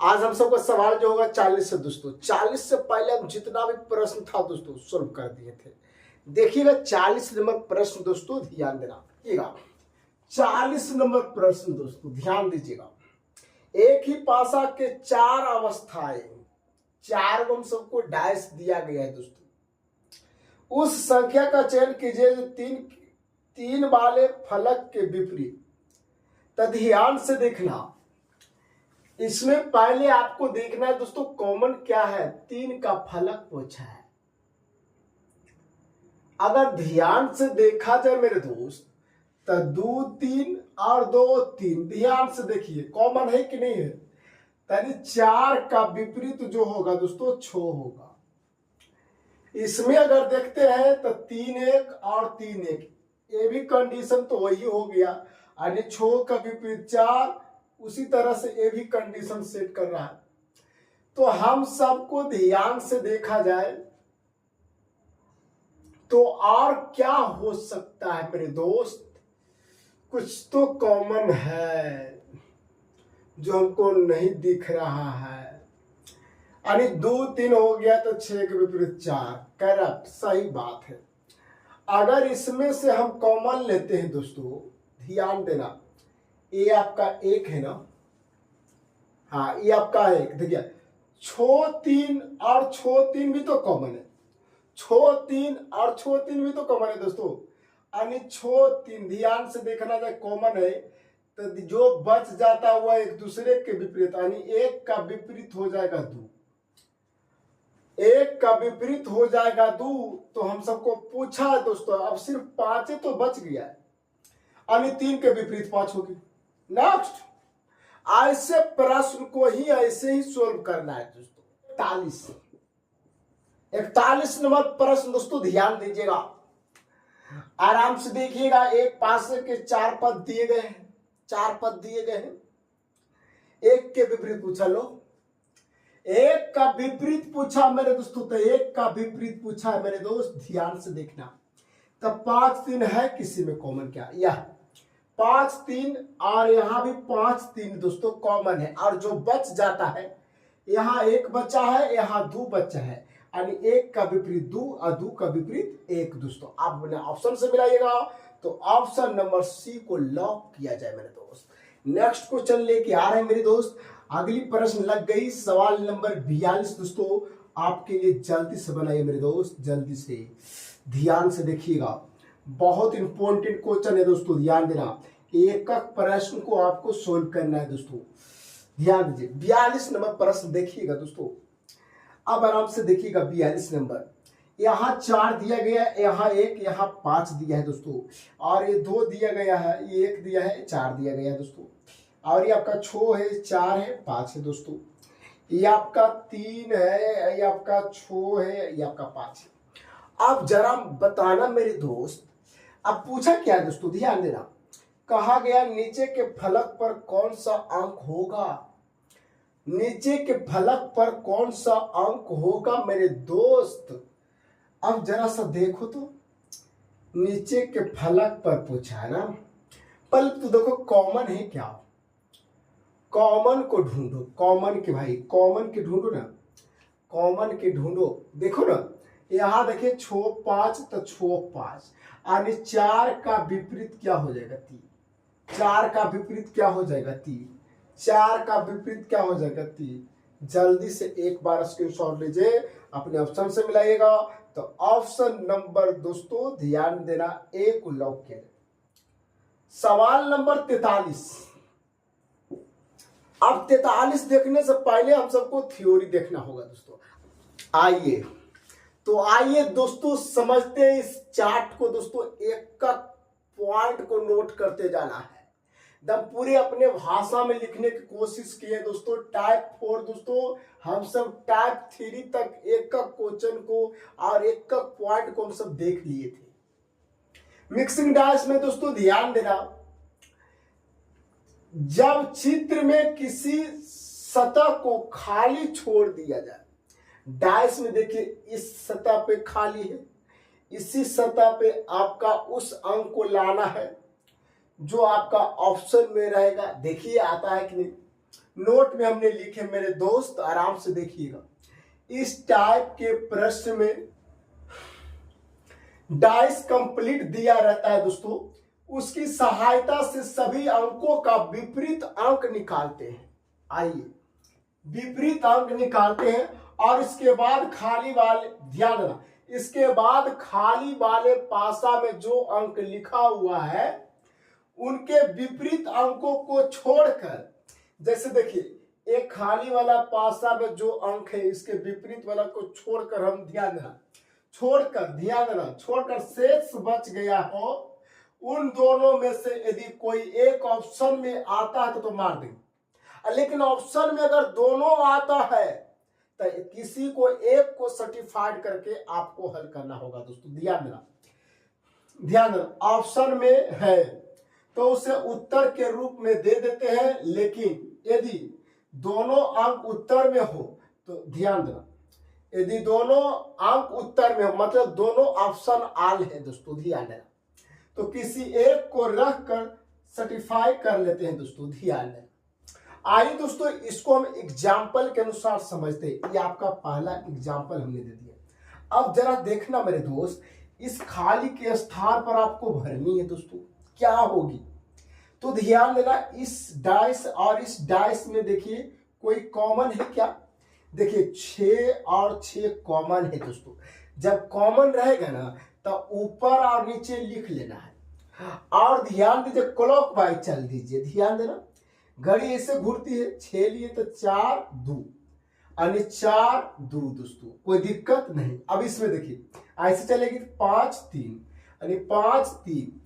आज हम सबका सवाल जो होगा 40 से दोस्तों। 40 से पहले हम जितना भी प्रश्न था दोस्तों सोल्व कर दिए थे। देखिएगा 40 नंबर प्रश्न दोस्तों, ध्यान देना देखिएगा। 40 नंबर प्रश्न दोस्तों ध्यान दीजिएगा। एक ही पासा के चार अवस्थाएं, चार को हम सबको डायस दिया गया है दोस्तों। उस संख्या का चयन कीजिए जो तीन वाले फलक के विपरीत। तो ध्यान से देखना, इसमें पहले आपको देखना है दोस्तों कॉमन क्या है। तीन का फलक पूछा है। अगर ध्यान से देखा जाए मेरे दोस्त तो 2 3 और 2 3, ध्यान से देखिए कॉमन है कि नहीं है। यानी 4 का विपरीत जो होगा दोस्तों 6 होगा। इसमें अगर देखते हैं तो 3 1 और 3 1, ये भी कंडीशन तो वही हो गया। यानी 6 का विपरीत 4, उसी तरह से ये भी कंडीशन सेट कर रहा है। तो हम सबको ध्यान से देखा जाए तो और क्या हो सकता है मेरे दोस्त। कुछ तो कॉमन है जो हमको नहीं दिख रहा है। यानी 2 3 हो गया तो 6 के विपरीत 4, करेक्ट, सही बात है। अगर इसमें से हम कॉमन लेते हैं दोस्तों, ध्यान देना, ये आपका 1 है ना, हाँ ये आपका 1। देखिए 6 3 और 6 3 भी तो कॉमन है। 6 3 और 6 3 भी तो कॉमन है दोस्तों। यानी 6 3 ध्यान से देखना जाए कॉमन है तो जो बच जाता हुआ एक दूसरे के विपरीत, यानी 1 का विपरीत हो जाएगा 2, 1 का विपरीत हो जाएगा 2। तो हम सबको पूछा है दोस्तों, अब सिर्फ 5 तो बच गया है, यानी 3 के विपरीत 5 होगी। नेक्स्ट, ऐसे प्रश्न को ही ऐसे ही सोल्व करना है दोस्तों। 41 नंबर प्रश्न दोस्तों ध्यान दीजिएगा, आराम से देखिएगा। एक पासे के 4 पद दिए गए हैं, 4 पद दिए गए हैं। 1 के विपरीत पूछा लो, 1 का विपरीत पूछा मेरे दोस्तों, तो 1 का विपरीत पूछा है मेरे दोस्त, ध्यान से देखना। तो 5 3 है किसी में कॉमन क्या, यह 5 3 और यहां भी 5 3 दोस्तों कॉमन है। और जो बच जाता है, यहां 1 बचा है, यहां 2 बचा है, यानी 1 का विपरीत 2 और 2 का विपरीत 1 दोस्तों। आप अपने ऑप्शन से मिलाइएगा तो ऑप्शन नंबर सी को लॉक किया जाए मेरे दोस्त। नेक्स्ट क्वेश्चन लेके आ रहे हैं मेरे दोस्त। अगली प्रश्न लग गई, सवाल नंबर 42 दोस्तों आपके लिए। जल्दी से बनाइए मेरे दोस्त, जल्दी से, ध्यान से देखिएगा। बहुत इंपॉर्टेंट क्वेश्चन है दोस्तों, ध्यान देना। एक एक प्रश्न को आपको सोल्व करना है दोस्तों, ध्यान दीजिए। 42 नंबर प्रश्न देखिएगा दोस्तों, अब आराम से देखिएगा। 42 नंबर, यहाँ 4 दिया गया है, यहाँ 1, यहाँ 5 दिया है दोस्तों, और ये 2 दिया गया है, ये 1 दिया है, 4 दिया गया है दोस्तों, और ये आपका 6 है, 4 है, 5 है दोस्तों, ये आपका 3 है, ये आपका 6 है, ये आपका 5 है। अब जरा बताना मेरे दोस्त, अब पूछा क्या है दोस्तों, ध्यान देना। कहा गया नीचे के फलक पर कौन सा अंक होगा, नीचे के फलक पर कौन सा अंक होगा मेरे दोस्त। अब जरा सा देखो तो, नीचे के फलक पर पूछा है ना। पहले तो देखो कॉमन है क्या, कॉमन को ढूंढो, कॉमन के भाई, कॉमन के ढूंढो ना, कॉमन के ढूंढो। देखो ना, यहां देखिए 6 5 तो 6 5, यानी 4 का विपरीत क्या हो जाएगा 3, 4 का विपरीत क्या हो जाएगा 3, 4 का विपरीत क्या हो जाएगा 3। जल्दी से एक बार स्क्रीनशॉट लीजिए, अपने ऑप्शन से मिलाइएगा। तो ऑप्शन नंबर दोस्तों ध्यान देना, ए को लॉक किया। सवाल नंबर 43। अब 43 देखने से पहले हम सबको थ्योरी देखना होगा दोस्तों। आइए तो आइए दोस्तों समझते हैं इस चार्ट को दोस्तों। एक का पॉइंट को नोट करते जाना है, एकदम पूरे अपने भाषा में लिखने की कोशिश की है दोस्तों। टाइप 4 दोस्तों, हम सब टाइप 3 तक एक का क्वेश्चन को और एक का पॉइंट को हम सब देख लिए थे। मिक्सिंग डायस में दोस्तों ध्यान देना, जब चित्र में किसी सतह को खाली छोड़ दिया जाए, डायस में देखिए इस सतह पे खाली है, इसी सतह पे आपका उस अंक को लाना है जो आपका ऑप्शन में रहेगा। देखिए आता है कि नहीं, नोट में हमने लिखे मेरे दोस्त, आराम से देखिएगा। इस टाइप के प्रश्न में डाइस कंप्लीट दिया रहता है दोस्तों, उसकी सहायता से सभी अंकों का विपरीत अंक निकालते हैं। आइए विपरीत अंक निकालते हैं और इसके बाद खाली वाले, ध्यान देना, इसके बाद खाली वाले पासा में जो अंक लिखा हुआ है उनके विपरीत अंकों को छोड़कर, जैसे देखिए एक खाली वाला पासा में जो अंक है इसके विपरीत वाला को छोड़कर हम ध्यान देना, छोड़कर शेष बच गया हो, उन दोनों में से यदि कोई एक ऑप्शन में आता है तो मार देंगे, लेकिन ऑप्शन में अगर दोनों आता है तो किसी को एक को सर्टिफाइड करके आपको हल करना होगा दोस्तों। ध्यान देना, ऑप्शन में है तो उसे उत्तर के रूप में दे देते हैं, लेकिन यदि दोनों अंक उत्तर में हो तो ध्यान देना, यदि दोनों अंक उत्तर में हो मतलब दोनों ऑप्शन आल है दोस्तों, ध्यान देना, तो किसी एक को रख कर सर्टिफाई कर लेते हैं दोस्तों, ध्यान देना। आइए दोस्तों इसको हम एग्जाम्पल के अनुसार समझते हैं। ये आपका पहला एग्जाम्पल हमने दे दिया। अब जरा देखना मेरे दोस्त, इस खाली के स्थान पर आपको भरनी है दोस्तों, क्या होगी तो ध्यान देना, इस डाइस और इस डाइस में देखिए कोई कॉमन है क्या, देखिए 6 और 6 कॉमन है दोस्तों। जब कॉमन रहेगा ना तो ऊपर और नीचे लिख लेना है और ध्यान दीजिए क्लॉक वाइज चल दीजिए, ध्यान देना, घड़ी ऐसे घूरती है, 6 लिए तो 4 2 यानी 4 2 दोस्तों, कोई दिक्कत नहीं। अब इसमें देखिए ऐसे चलेगी 5 3 यानी 5 3।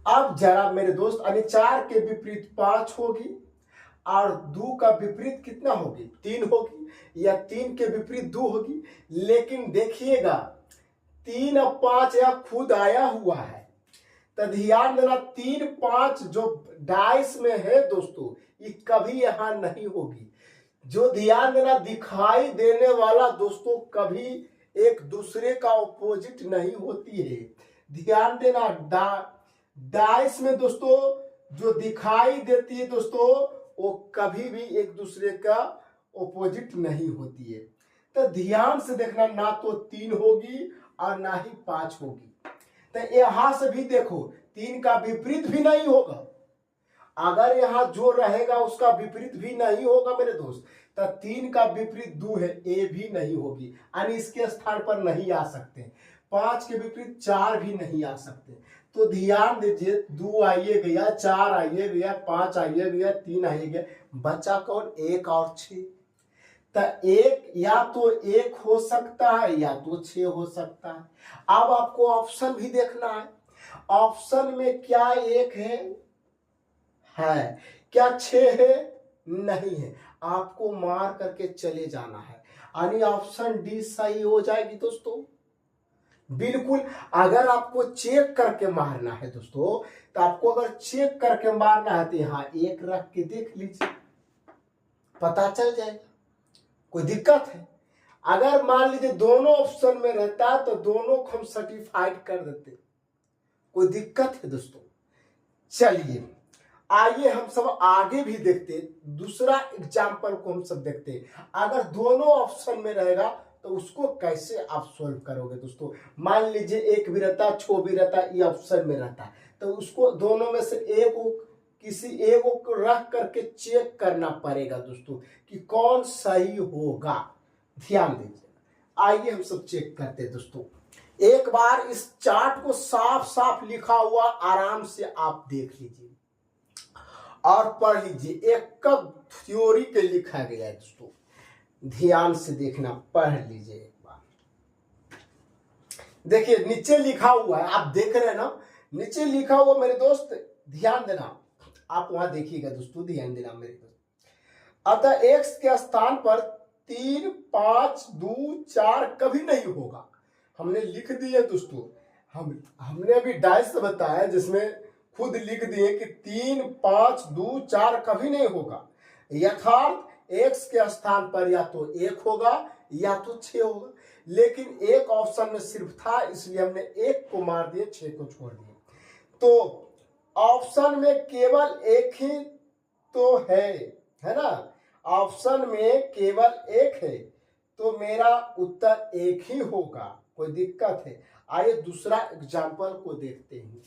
अब जरा मेरे दोस्त यानी 4 के विपरीत 5 होगी और 2 का विपरीत कितना होगी 3 होगी, या 3 के विपरीत 2 होगी, लेकिन देखिएगा 3 और 5 यह खुद आया हुआ है, तो ध्यान देना 3 5 जो डाइस में है दोस्तों ये कभी यहां नहीं होगी। जो ध्यान देना दिखाई देने वाला दोस्तों कभी एक दूसरे का ऑपोजिट नहीं होती है। ध्यान देना डाइस में दोस्तों जो दिखाई देती है दोस्तों वो कभी भी एक दूसरे का ऑपोजिट नहीं होती है। तो ध्यान से देखना, ना तो 3 होगी और ना ही 5 होगी। तो यहां से भी देखो 3 का विपरीत भी नहीं होगा, अगर यहां जो रहेगा उसका विपरीत भी नहीं होगा मेरे दोस्त, तो 3 का विपरीत 2 है, ए भी नहीं होगी यानी इसके स्थान पर नहीं आ सकते। 5 के विपरीत 4 भी नहीं आ सकते। तो ध्यान दीजिए 2 आइए गया, 4 आइए गया, 5 आइए गया, 3 आइए गया, बचा कौन 1 और 6। तो 1 या तो 1 हो सकता है या तो 6 हो सकता है। अब आपको ऑप्शन भी देखना है, ऑप्शन में क्या 1 है क्या 6 है, नहीं है, आपको मार करके चले जाना है, यानी ऑप्शन डी सही हो जाएगी दोस्तों। बिल्कुल, अगर आपको चेक करके मारना है दोस्तों, तो आपको अगर चेक करके मारना है तो यहाँ 1 रख के देख लीजिए, पता चल जाएगा, कोई दिक्कत है। अगर मान लीजिए दोनों ऑप्शन में रहता तो दोनों को हम सर्टिफाइड कर देते, कोई दिक्कत है दोस्तों। चलिए आइए हम सब आगे भी देखते, दूसरा एग्जाम्पल को हम सब देखते। अगर दोनों ऑप्शन में रहेगा तो उसको कैसे आप सोल्व करोगे दोस्तों। मान लीजिए 1 भी रहता, 6 भी रहता, ये ऑप्शन में रहता, तो उसको दोनों में से एक को किसी एक को रख करके चेक करना पड़ेगा दोस्तों कि कौन सही होगा। ध्यान दीजिए, आइए हम सब चेक करते हैं दोस्तों। एक बार इस चार्ट को साफ साफ लिखा हुआ आराम से आप देख लीजिए और पढ़ लीजिए, एक थ्योरी के लिखा गया है दोस्तों, ध्यान से देखना, पढ़ लीजिए एक बार। देखिए नीचे लिखा हुआ है, आप देख रहे हैं ना, नीचे लिखा हुआ मेरे दोस्त, ध्यान देना, आप वहां देखिएगा दोस्तों, ध्यान देना मेरे दोस्त। अतः x के स्थान पर 3 5 2 4 कभी नहीं होगा, हमने लिख दिया दोस्तों। हमने अभी डाइस बताया जिसमें खुद लिख दिए कि 3 5 2 4 कभी नहीं होगा, यथार्थ x के स्थान पर या तो 1 होगा या तो 6 होगा, लेकिन एक ऑप्शन में सिर्फ था इसलिए हमने 1 को मार दिए, 6 को छोड़ दिए। तो ऑप्शन में केवल 1 ही तो है ना, ऑप्शन में केवल एक है तो मेरा उत्तर एक ही होगा। कोई दिक्कत है? आइए दूसरा एग्जाम्पल को देखते हैं।